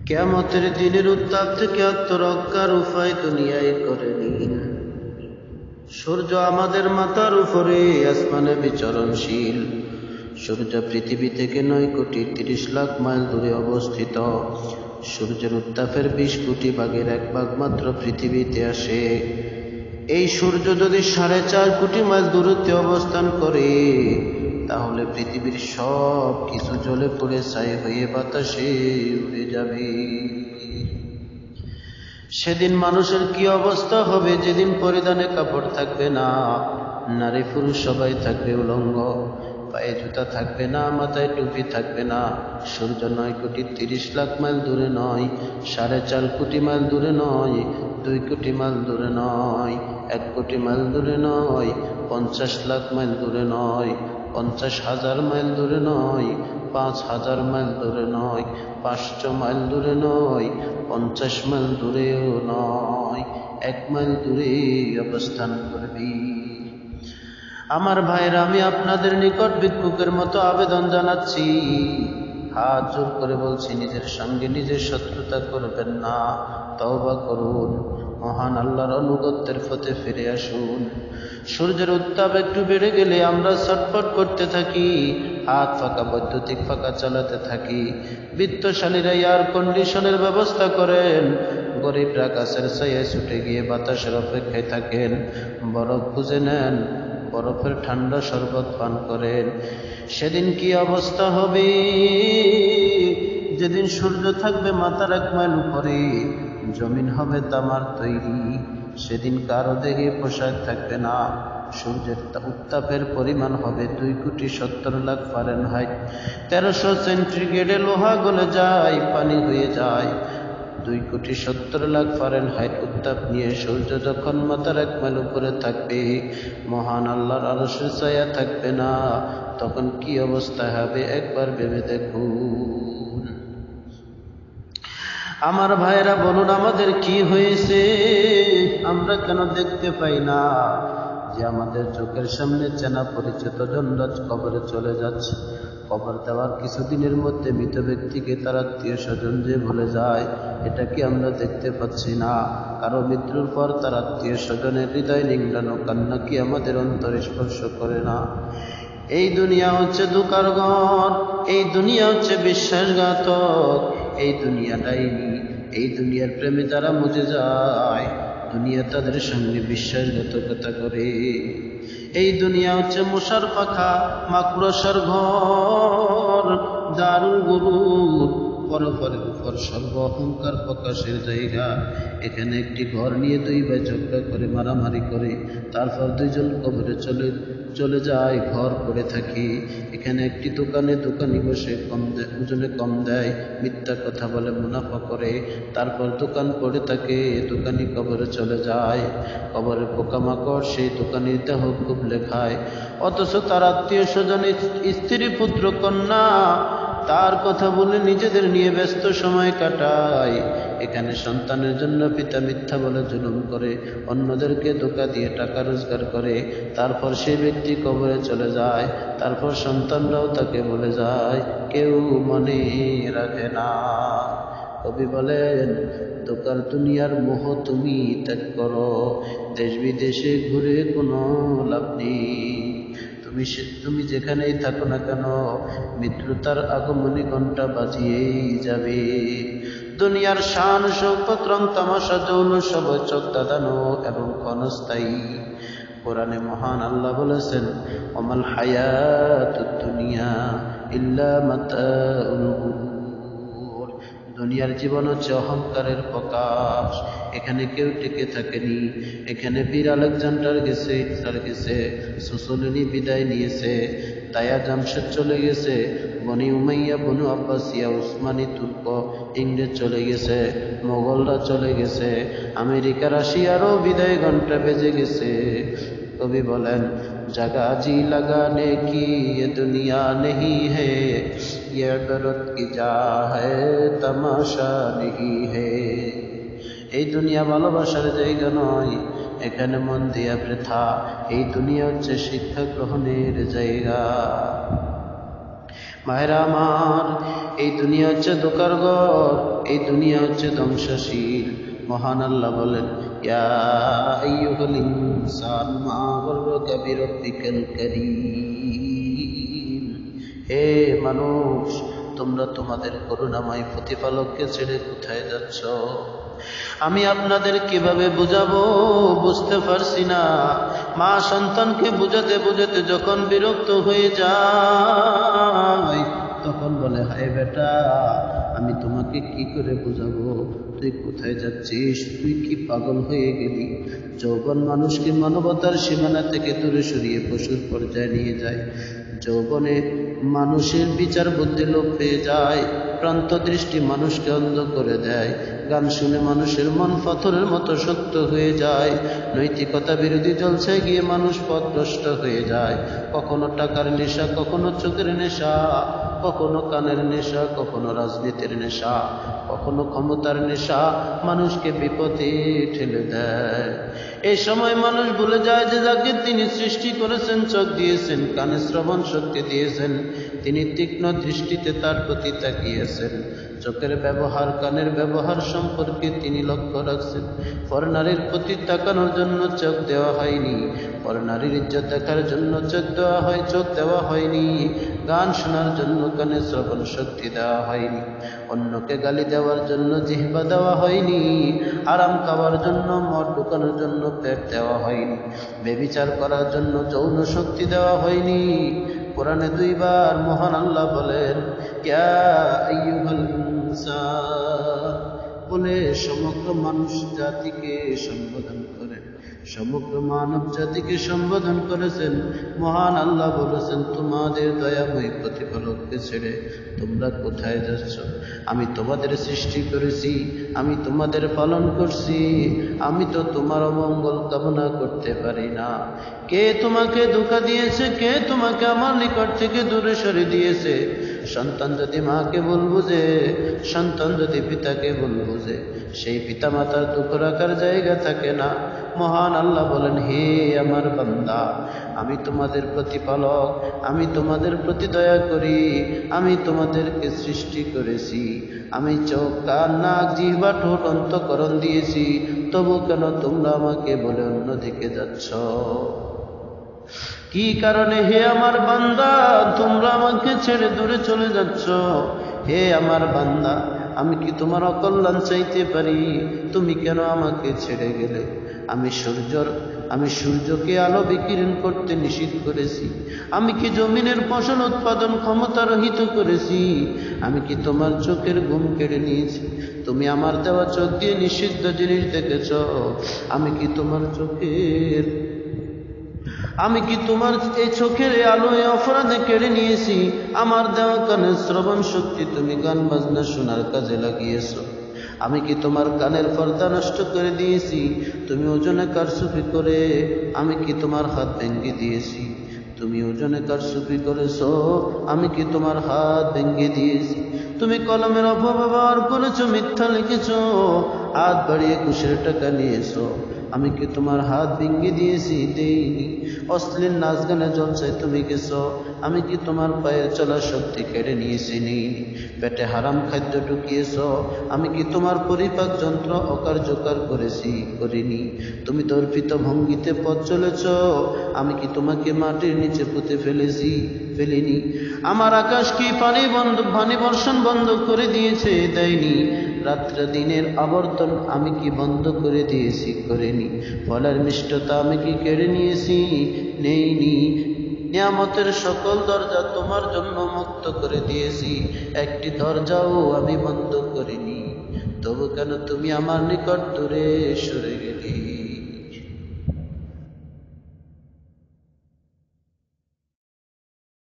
কিয়ামতের দিনের উত্তাপ থেকে আত্মরক্ষার উপায় দুনিয়ায় করে নিন। সূর্য আমাদের মাথার উপরে আসমানে বিচরণশীল। সূর্য পৃথিবী থেকে 9,30,00,000 মাইল দূরে অবস্থিত। সূর্যের উত্তাপের 20 কোটি ভাগের 1 ভাগ মাত্র পৃথিবীতে আসে। এই সূর্য যদি 4.5 কোটি মাইল দূরত্বে অবস্থান করে, তাহলে পৃথিবীর সব কিছু জ্বলে পড়ে ছাই হয়ে বাতাসে উড়ে যাবে। সেদিন মানুষের কি অবস্থা হবে, যেদিন পরিধানে কাপড় থাকবে না, নারী পুরুষ সবাই থাকবে উলঙ্গ, পায়ে জুতা থাকবে না, মাথায় টুপি থাকবে না। সূর্য 9,30,00,000 মাইল দূরে নয়, 4.5 কোটি মাইল দূরে নয়, 2 কোটি মাইল দূরে নয়, 1 কোটি মাইল দূরে নয়, 50 লাখ মাইল দূরে নয়, 50,000 মাইল দূরে নয়, 5,000 মাইল দূরে নয়, 500 মাইল দূরে নয়, 50 মাইল দূরেও নয়, 1 মাইল দূরে অবস্থান করবে। আমার ভাইরা, আমি আপনাদের নিকট ভিক্ষুকের মতো আবেদন জানাচ্ছি, হাত জোর করে বলছি, নিজের সঙ্গে নিজের শত্রুতা করবেন না, তওবা করুন, মহান আল্লাহর আনুগত্যের পথে ফিরে আসুন। সূর্যের উত্তাপ একটু বেড়ে গেলে আমরা ছটফট করতে থাকি, হাত ফাঁকা, বৈদ্যুতিক ফাঁকা চালাতে থাকি। বিত্তশালীরা এয়ার কন্ডিশনের ব্যবস্থা করেন, গরিবরা গাছের ছায়ায় ছুটে গিয়ে বাতাসের অপেক্ষায় থাকেন, বরফ খুঁজে নেন, বরফের ঠান্ডা শরবত পান করেন। সেদিন কি অবস্থা হবে, যেদিন সূর্য থাকবে মাথার 1 মাইল উপরে, জমিন হবে তামার তৈরি, সেদিন কারো দেহে পোশাক থাকবে না। সূর্যের উত্তাপের পরিমাণ হবে 2,70,00,000 ফারেনহাইট। 1300 সেন্টিগ্রেডে লোহা গলে যায়, পানি হয়ে যায়। 2,70,00,000 ফারেনহাইট উত্তাপ নিয়ে সূর্য যখন মাথার 1 মাইল উপরে থাকবে, মহান আল্লাহর আরশের ছায়া থাকবে না, তখন কি অবস্থা হবে একবার ভেবে দেখুন। আমার ভাইরা, বলুন আমাদের কি হয়েছে? আমরা কেন দেখতে পাই না যে আমাদের চোখের সামনে চেনা পরিচিত জনরা কবরে চলে যাচ্ছে? কবর দেওয়ার কিছুদিনের মধ্যে মৃত ব্যক্তিকে তার আত্মীয় স্বজন যে ভুলে যায়, এটা কি আমরা দেখতে পাচ্ছি না? কারো মৃত্যুর পর তার আত্মীয় স্বজনের হৃদয় নিংড়ানো কান্না কি আমাদের অন্তরে স্পর্শ করে না? এই দুনিয়া হচ্ছে ধোঁকার ঘর, এই দুনিয়া হচ্ছে বিশ্বাসঘাতক, এই দুনিয়া ডাইনি। এই দুনিয়ার প্রেমে যারা মজে যায়, দুনিয়া তাদের সঙ্গে বিশ্বাসঘাতকতা করে। এই দুনিয়া হচ্ছে মশার পাখা, মাকড়সার ঘর, দারুল গুরুর, পরপরের উপর সর্ব অহংকার প্রকাশের জায়গা। এখানে একটি ঘর নিয়ে 2 ভাই ঝগড়া করে, মারামারি করে, তারপর 2 জন কবরে চলে যায়, ঘর পড়ে থাকি। এখানে একটি দোকানি বসে ওজনে কম দেয়, মিথ্যা কথা বলে, মুনাফা করে, তারপর দোকান পড়ে থাকে, দোকানি কবরে চলে যায়। কবরের পোকামাকড় সেই দোকানির দেহ খুব লেখায়, অথচ তার আত্মীয় স্বজন, স্ত্রী, পুত্র, কন্যা তার কথা বলে নিজেদের নিয়ে ব্যস্ত সময় কাটায়। এখানে সন্তানের জন্য পিতা মিথ্যা বলে জুলুম করে, অন্যদেরকে ধোঁকা দিয়ে টাকা রোজগার করে, তারপর সেই ব্যক্তি কবরে চলে যায়। তারপর সন্তানরাও তাকে বলে যায়, কেউ মনে রাখে না। কবি বলেন, ধোঁকার দুনিয়ার মোহ তুমি ত্যাগ করো, দেশ বিদেশে ঘুরে কোনো লাভ নেই। তুমি যেখানেই থাকো না কেন, মৃত্যু তার আগমনী ঘণ্টা বাজিয়েই যাবে। দুনিয়ার শান শৌকত, রং তামাশা, যৌন সব চোখ দাদানো এবং ক্ষণস্থায়ী। কোরআনে মহান আল্লাহ বলেছেন, ওমাল হায়াতুদ দুনিয়া ইল্লা মাতাউল গুরুর। দুনিয়ার জীবন হচ্ছে অহংকারের প্রকাশ। এখানে কেউ টিকে থাকেনি। এখানে বীর আলেকজান্ডার গেছে, হিটলার গেছে, মুসোলিনি বিদায় নিয়েছে, তায়া জামশেদ চলে গেছে, বনি উমাইয়া, বনু আব্বাসিয়া, উসমানী, তুর্ক, ইংরেজ চলে গেছে, মোগলরা চলে গেছে, আমেরিকা, রাশিয়ারও বিদায় ঘন্টা বেজে গেছে। কবি বলেন, जगह जी लगाने की ये दुनिया नहीं है, ये इबरत की जा है, तमाशा नहीं है। এই দুনিয়া ভালোবাসার জায়গা নয়, এখানে মন দিয়া বৃথা। এই দুনিয়া হচ্ছে শিক্ষা গ্রহণের জায়গা। মায়েরা আমার, এই দুনিয়া হচ্ছে ধোঁকার ঘর, এই দুনিয়া হচ্ছে ধ্বংসশীল। মহান আল্লাহ বলেন, ইয়া আইয়ুহাল ইনসান মা গররাকা বিরাব্বিকাল কারীম। হে মানুষ, তোমরা তোমাদের করুণাময় প্রতিপালককে ছেড়ে কোথায় যাচ্ছ? আমি আপনাদের কিভাবে বুঝাবো বুঝতে পারছি না। মা সন্তানকে বুঝাতে বুঝাতে যখন বিরক্ত হয়ে যায় তখন বলে, হায় বেটা, আমি তোমাকে কি করে বুঝাবো? তুই কোথায় যাচ্ছিস? তুই কি পাগল হয়ে গেলি? যৌবন মানুষকে মানবতার সীমানা থেকে দূরে সরিয়ে পশুর পর্যায়ে নিয়ে যায়। যৌবনে মানুষের বিচার বুদ্ধি লোপ পেয়ে যায়, প্রান্ত দৃষ্টি মানুষকে অন্ধ করে দেয়, গান শুনে মানুষের মন পাথরের মতো শক্ত হয়ে যায়, নৈতিকতা বিরোধী জলসায় গিয়ে মানুষ পথভ্রষ্ট হয়ে যায়। কখনো টাকার নেশা, কখনো চোখের নেশা, কখনো কানের নেশা, কখনো রাজনীতির নেশা, কখনো ক্ষমতার নেশা মানুষকে বিপদে ঠেলে দেয়। এই সময় মানুষ ভুলে যায় যে যাকে তিনি সৃষ্টি করেছেন, চোখ দিয়েছেন, কানে শ্রবণ শক্তি দিয়েছেন, তিনি তীক্ষ্ণ দৃষ্টিতে তার প্রতি তাকিয়েছেন। চোখের ব্যবহার, কানের ব্যবহার সম্পর্কে তিনি লক্ষ্য রাখছেন। পরনারীর প্রতি তাকানোর জন্য চোখ দেওয়া হয়নি, পরনারীর ইজ্জত দেখার জন্য চোখ দেওয়া হয়নি, গান শোনার জন্য কানে শ্রবণ শক্তি দেওয়া হয়নি, অন্যকে গালি দেওয়ার জন্য জিহ্বা দেওয়া হয়নি, আরাম খাওয়ার জন্য মদ ঢুকানোর জন্য পেট দেওয়া হয়নি, ব্যভিচার করার জন্য যৌন শক্তি দেওয়া হয়নি। কোরআনে 2 বার মহান আল্লাহ বলেন, ইয়া আইয়ুহাল ইনসান বলে সমগ্র মানুষ জাতিকে সম্বোধন করেন, সমগ্র মানব জাতিকে সম্বোধন করেছেন। মহান আল্লাহ বলেছেন, তোমাদের দয়াময় প্রতিপালককে ছেড়ে তোমরা কোথায় যাচ্ছ? আমি তোমাদের সৃষ্টি করেছি, আমি তোমাদের পালন করছি, আমি তো তোমার অমঙ্গল কামনা করতে পারি না। কে তোমাকে ধোঁকা দিয়েছে? কে তোমাকে আমার নিকট থেকে দূরে সরিয়ে দিয়েছে? সন্তান যদি মাকে ভুল বুঝে, সন্তান যদি পিতাকে ভুল বুঝে, সেই পিতা মাতার দুঃখ রাখার জায়গা থাকে না। মহান আল্লাহ বলেন, হে আমার বান্দা, আমি তোমাদের প্রতিপালক, আমি তোমাদের প্রতি দয়া করি, আমি তোমাদেরকে সৃষ্টি করেছি, আমি চোখ, কান, নাক, জিহ্বা, ঠোঁট, অন্তঃকরণ দিয়েছি, তবু কেন তোমরা আমাকে বলে অন্যদিকে যাচ্ছ? কি কারণে হে আমার বান্দা তোমরা আমাকে ছেড়ে দূরে চলে যাচ্ছ? হে আমার বান্দা, আমি কি তোমার অকল্যাণ চাইতে পারি? তুমি কেন আমাকে ছেড়ে গেলে? আমি সূর্যকে আলো বিকিরণ করতে নিষিদ্ধ করেছি, আমি কি জমিনের ফসল উৎপাদন ক্ষমতা রহিত করেছি? আমি কি তোমার চোখের ঘুম কেড়ে নিয়েছি? তুমি আমার দেওয়া চোখ দিয়ে নিষিদ্ধ জিনিস দেখেছ। আমি কি তোমার এই চোখের আলোয় অপরাধে কেড়ে নিয়েছি? আমার দেওয়া কানের শ্রবণ শক্তি তুমি গান বাজনা শোনার কাজে লাগিয়েছো। আমি কি তোমার কানের পর্দা নষ্ট করে দিয়েছি? তুমি ওজনে কারচুপি করে। আমি কি তোমার হাত ভেঙে দিয়েছি? তুমি ওজনে কারচুপি করেছো। আমি কি তোমার হাত ভেঙে দিয়েছি? তুমি কলমের অপব্যবহার করেছো, মিথ্যা লিখেছো, হাত বাড়িয়ে ঘুষের টাকা নিয়েছো। আমি কি তোমার হাত ভেঙে দিয়েছি? দেইনি। অশ্লীল নাচ গানে জলসায় তুমি গেছো। আমি কি তোমার পায়ের চলার শক্তি কেড়ে নিয়েছি? নেইনি। পেটে হারাম খাদ্য ঢুকিয়েছো। আমি কি তোমার পরিপাক যন্ত্র অকার্যকর করিনি। তুমি দর্পিত ভঙ্গিতে পথ চলেছ। আমি কি তোমাকে মাটির নিচে পুঁতে ফেলিনি। আমার আকাশ কি পানি বর্ষণ বন্ধ করে দিয়েছে? দেয়নি। রাত্রে দিনের আবর্তন আমি কি বন্ধ করে দিয়েছি? করিনি। ফলের মিষ্টতা আমি কি কেড়ে নিয়েছি? নেইনি। নিয়ামতের সকল দরজা তোমার জন্য মুক্ত করে দিয়েছি, একটি দরজাও আমি বন্ধ করিনি। তবু কেন তুমি আমার নিকট দূরে সরে গেলে?